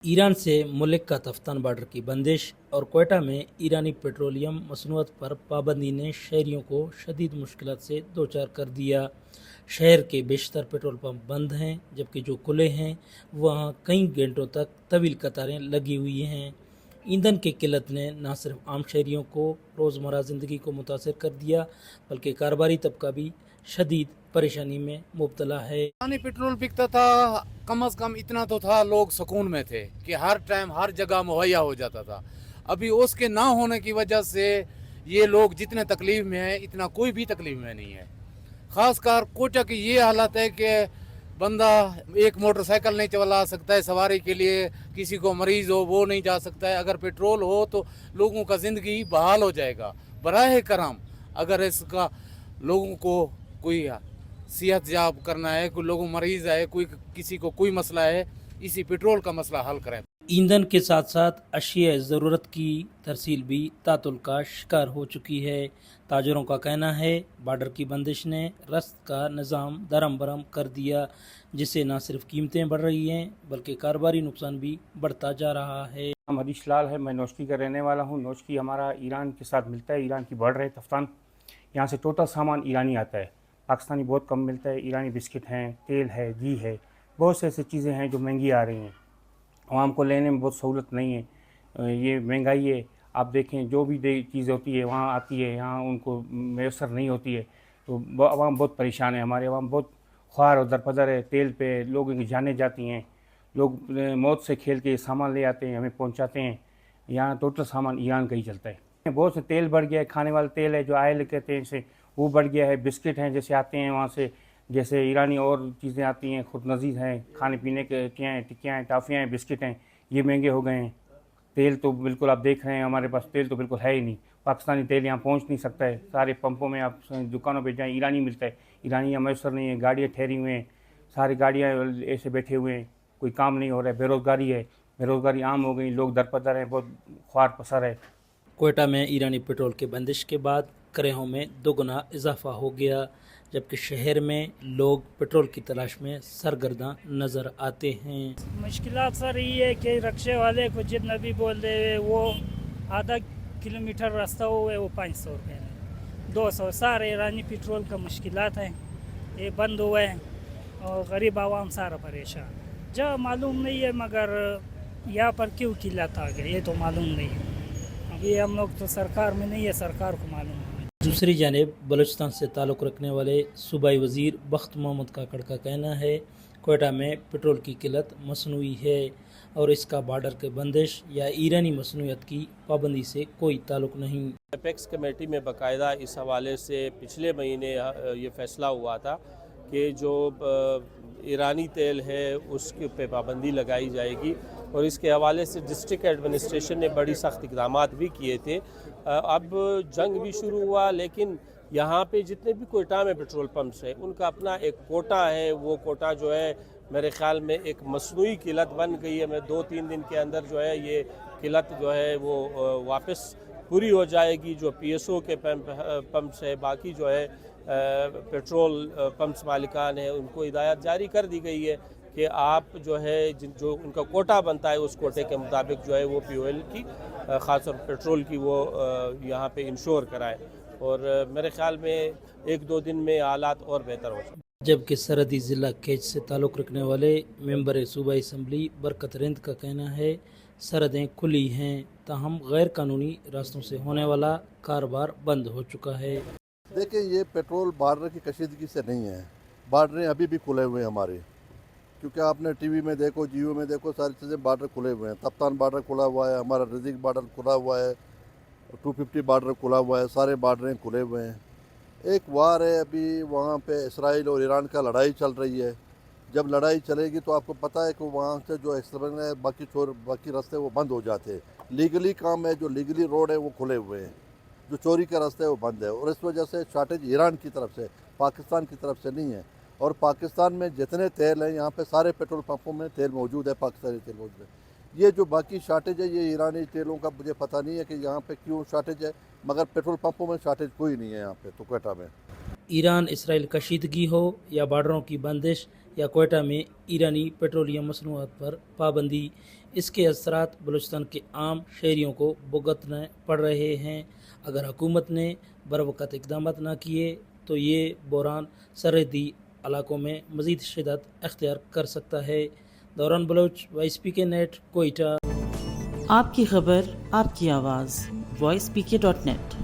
Iran से मुल्क का तफ्तान बॉर्डर की बंदिश और क्वेटा में ईरानी पेट्रोलियम मसनूआत पर पाबंदी ने शहरियों को शदीद मुश्किलात से दो चार कर दिया। शहर के बेशतर पेट्रोल पंप बंद हैं, जबकि जो खुले हैं वहाँ कई घंटों तक तवील कतारें लगी हुई हैं। ईंधन की किल्लत ने न सिर्फ आम शहरियों को रोज़मर्रा ज़िंदगी को मुतासर कर दिया, बल्कि कारोबारी तबका भी शदीद परेशानी में मुब्तला है। पानी पेट्रोल बिकता था, कम से कम इतना तो था, लोग सुकून में थे कि हर टाइम हर जगह मुहैया हो जाता था। अभी उसके ना होने की वजह से ये लोग जितने तकलीफ में हैं, इतना कोई भी तकलीफ में नहीं है। खासकर कोटा की ये हालत है कि बंदा एक मोटरसाइकिल नहीं चला सकता है सवारी के लिए, किसी को मरीज हो वो नहीं जा सकता है। अगर पेट्रोल हो तो लोगों का ज़िंदगी बहाल हो जाएगा। बराह करम अगर इसका लोगों को कोई सेहत जाब करना है, कोई लोगों मरीज है, कोई किसी को कोई मसला है, इसी पेट्रोल का मसला हल करें। ईंधन के साथ साथ अशिया ज़रूरत की तरसील भी तातुल का शिकार हो चुकी है। ताजरों का कहना है बॉर्डर की बंदिश ने रस्त का निज़ाम दरम बरम कर दिया, जिससे न सिर्फ कीमतें बढ़ रही हैं बल्कि कारोबारी नुकसान भी बढ़ता जा रहा है। नाम हरीश लाल है, मैं नौशकी का रहने वाला हूँ। नौशकी हमारा ईरान के साथ मिलता है, ईरान की बॉर्डर है तफ्तान। यहाँ से टोटल सामान ईरानी आता है, पाकिस्तानी बहुत कम मिलता है। ईरानी बिस्किट हैं, तेल है, घी है, बहुत से ऐसी चीज़ें हैं जो महंगी आ रही हैं। आवाम को लेने में बहुत सहूलत नहीं है। ये महंगाई है, आप देखें जो भी चीज़ होती है वहाँ आती है, यहाँ उनको मैसर नहीं होती है, तो आवाम बहुत परेशान है। हमारे आवाम बहुत ख्वार और दरपदर है। तेल पे लोगों की जानें जाती हैं, लोग मौत से खेल के सामान ले आते हैं, हमें पहुँचाते हैं। यहाँ टोटल सामान ईरान का ही चलता है। बहुत से तेल बढ़ गया है, खाने वाला तेल है जो आयल कहते हैं इसे, वो बढ़ गया है। बिस्किट हैं जैसे आते हैं वहाँ से, जैसे ईरानी और चीज़ें आती हैं, खुद नज़ीज़ हैं, खाने पीने के क्या हैं, टिक्कियाँ हैं, टाफ़ियाँ हैं, बिस्किट हैं, ये महंगे हो गए हैं। तेल तो बिल्कुल आप देख रहे हैं, हमारे पास तेल तो बिल्कुल है ही नहीं। पाकिस्तानी तेल यहाँ पहुँच नहीं सकता है। सारे पंपों में आप दुकानों पे जाएँ ईरानी मिलता है, ईरानी यहाँ मैसर नहीं है। गाड़ियाँ ठहरी हुए हैं, सारी गाड़ियाँ ऐसे बैठे हुए हैं, कोई काम नहीं हो रहा है। बेरोज़गारी है, बेरोज़गारी आम हो गई, लोग दरपदर हैं, बहुत ख्वार पसर है। क्वेटा में ईरानी पेट्रोल की बंदिश के बाद करेहों में दोगुना इजाफा हो गया, जबकि शहर में लोग पेट्रोल की तलाश में सरगर्दा नज़र आते हैं। मुश्किलात सर ये है कि रक्शे वाले को जितना भी बोल दे वो आधा किलोमीटर रास्ता हुआ है वो 500 रुपये में 200। सारे ईरानी पेट्रोल का मुश्किलात हैं, ये बंद हुआ है और गरीब आवाम सारा परेशान। जो मालूम नहीं है मगर यहाँ पर क्यों किल्लत आ गई ये तो मालूम नहीं है। अभी हम लोग तो सरकार में नहीं है, सरकार को मालूम है। दूसरी जानिब बलूचिस्तान से ताल्लुक़ रखने वाले सूबाई वज़ीर बख्त मोहम्मद काकड़ का कहना है क्वेटा में पेट्रोल की किल्लत मसनूई है और इसका बॉर्डर के बंदिश या ईरानी मसनूआत की पाबंदी से कोई ताल्लुक़ नहीं। एपेक्स कमेटी में बाकायदा इस हवाले से पिछले महीने ये फ़ैसला हुआ था कि जो ईरानी तेल है उसके पे पाबंदी लगाई जाएगी और इसके हवाले से डिस्ट्रिक्ट एडमिनिस्ट्रेशन ने बड़ी सख्त इक़दाम भी किए थे। अब जंग भी शुरू हुआ, लेकिन यहाँ पे जितने भी कोयटा में पेट्रोल पंप्स हैं उनका अपना एक कोटा है। वो कोटा जो है मेरे ख़्याल में एक मसनूई किल्लत बन गई है। मैं 2-3 दिन के अंदर जो है ये किल्लत जो है वो वापस पूरी हो जाएगी। जो PSO के पंप्स है, बाकी जो है पेट्रोल पंप्स मालिकान है, उनको हिदायत जारी कर दी गई है कि आप जो है जो उनका कोटा बनता है उस कोटे के मुताबिक जो है वो फ्यूल की ख़ास तौर पेट्रोल की वो यहाँ पे इंश्योर कराएं और मेरे ख़्याल में 1-2 दिन में हालात और बेहतर हो सकते। जबकि सरहदी ज़िला केच से ताल्लुक़ रखने वाले मेंबर सूबाई असम्बली बरकत रिंद का कहना है सरहदें खुली हैं, ताहम गैर कानूनी रास्तों से होने वाला कारोबार बंद हो चुका है। देखिए ये पेट्रोल बॉर्डर की कशीदगी से नहीं है, बॉर्डरें अभी भी खुले हुए हैं हमारे, क्योंकि आपने टीवी में देखो, जियो में देखो, सारी चीज़ें बॉर्डर खुले हुए हैं। तप्तान बॉर्डर खुला हुआ है, हमारा रज़ीक बॉर्डर खुला हुआ है, 250 बॉर्डर खुला हुआ है, सारे बॉर्डरें खुले हुए हैं। एक वार है अभी वहाँ पे इसराइल और ईरान का लड़ाई चल रही है। जब लड़ाई चलेगी तो आपको पता है कि वहाँ से जो एक्सप्रेस है बाकी रास्ते वो बंद हो जाते हैं। लीगली काम है, जो लीगली रोड है वो खुले हुए हैं, जो चोरी का रास्ते है वो बंद है। और इस वजह से शार्टेज ईरान की तरफ से, पाकिस्तान की तरफ से नहीं है। और पाकिस्तान में जितने तेल हैं यहाँ पे सारे पेट्रोल पंपों में तेल मौजूद है, पाकिस्तानी तेल मौजूद है। ये जो बाकी शार्टेज है ये ईरानी तेलों का मुझे पता नहीं है कि यहाँ पे क्यों शार्टेज है, मगर पेट्रोल पंपों में शार्टेज कोई नहीं है यहाँ पे तो क्वेटा में। ईरान इसराइल कशीदगी हो या बॉर्डरों की बंदिश या क्वेटा में ईरानी पेट्रोलियम मसनूआत पर पाबंदी, اس کے اثرات بلوچستان کے عام شہریوں کو بھگتنے پڑ رہے ہیں۔ اگر حکومت نے بروقت اقدامات نہ کیے تو یہ بحران سرحدی علاقوں میں مزید شدت اختیار کر سکتا ہے۔ دوران بلوچ WSPK نیٹ کوئٹہ۔ آپ کی خبر آپ کی آواز voicepk.net